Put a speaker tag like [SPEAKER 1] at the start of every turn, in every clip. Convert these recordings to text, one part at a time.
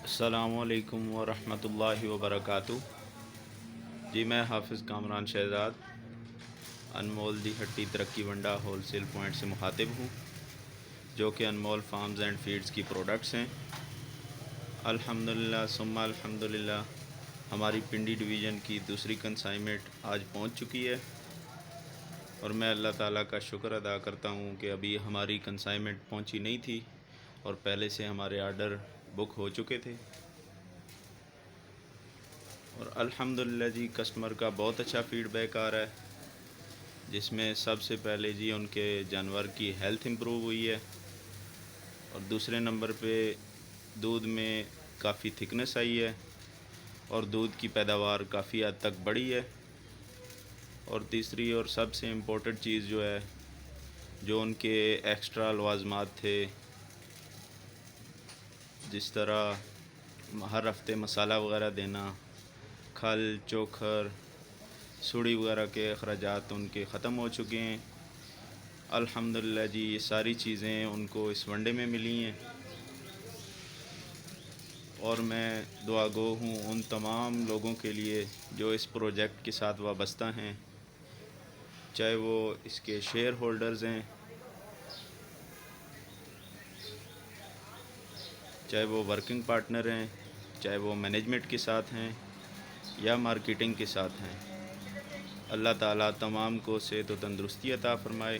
[SPEAKER 1] السلام علیکم ورحمۃ اللہ وبرکاتہ۔ جی میں حافظ کامران شہزاد انمول دی ہٹی ترقی ونڈا ہول سیل پوائنٹ سے مخاطب ہوں، جو کہ انمول فارمز اینڈ فیڈز کی پروڈکٹس ہیں۔ الحمدللہ ثم الحمدللہ ہماری پنڈی ڈویژن کی دوسری کنسائنمنٹ آج پہنچ چکی ہے، اور میں اللہ تعالیٰ کا شکر ادا کرتا ہوں کہ ابھی ہماری کنسائنمنٹ پہنچی نہیں تھی اور پہلے سے ہمارے آرڈر بک ہو چکے تھے، اور الحمدللہ جی کسٹمر کا بہت اچھا فیڈ بیک آ رہا ہے، جس میں سب سے پہلے جی ان کے جانور کی ہیلتھ امپروو ہوئی ہے، اور دوسرے نمبر پہ دودھ میں کافی تھکنس آئی ہے، اور دودھ کی پیداوار کافی حد تک بڑھی ہے، اور تیسری اور سب سے امپورٹنٹ چیز جو ہے، جو ان کے ایکسٹرا لوازمات تھے، جس طرح ہر ہفتے مسالہ وغیرہ دینا، کھل چوکھر سوڑی وغیرہ کے اخراجات ان کے ختم ہو چکے ہیں۔ الحمدللہ جی یہ ساری چیزیں ان کو اس ونڈے میں ملی ہیں، اور میں دعا گو ہوں ان تمام لوگوں کے لیے جو اس پروجیکٹ کے ساتھ وابستہ ہیں، چاہے وہ اس کے شیئر ہولڈرز ہیں، چاہے وہ ورکنگ پارٹنر ہیں، چاہے وہ مینجمنٹ کے ساتھ ہیں یا مارکیٹنگ کے ساتھ ہیں۔ اللہ تعالیٰ تمام کو صحت و تندرستی عطا فرمائے،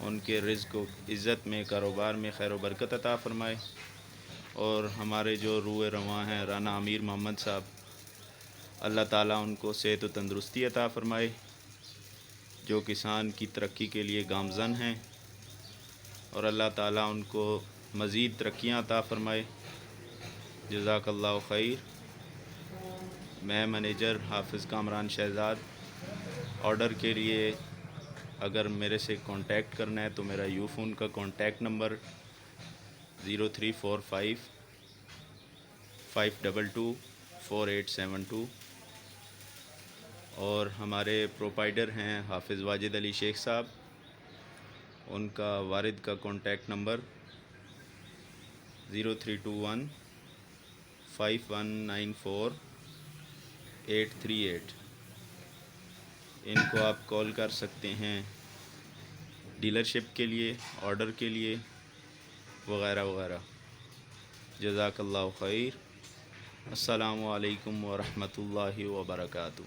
[SPEAKER 1] ان کے رزق و عزت میں کاروبار میں خیر و برکت عطا فرمائے، اور ہمارے جو روح رواں ہیں رانا امیر محمد صاحب، اللہ تعالیٰ ان کو صحت و تندرستی عطا فرمائے، جو کسان کی ترقی کے لیے گامزن ہیں، اور اللہ تعالیٰ ان کو مزید ترقیاں عطا فرمائے۔ جزاک اللہ خیر۔ میں منیجر حافظ کامران شہزاد، آرڈر کے لیے اگر میرے سے کانٹیکٹ کرنا ہے تو میرا یو فون کا کانٹیکٹ نمبر 0345 522 4872، اور ہمارے پروپائیڈر ہیں حافظ واجد علی شیخ صاحب، ان کا والد کا کانٹیکٹ نمبر 0321 5194 838۔ ان کو آپ کال کر سکتے ہیں ڈیلرشپ کے لیے، آرڈر کے لیے وغیرہ وغیرہ۔ جزاک اللہ خیر۔ السلام علیکم ورحمۃ اللہ وبرکاتہ۔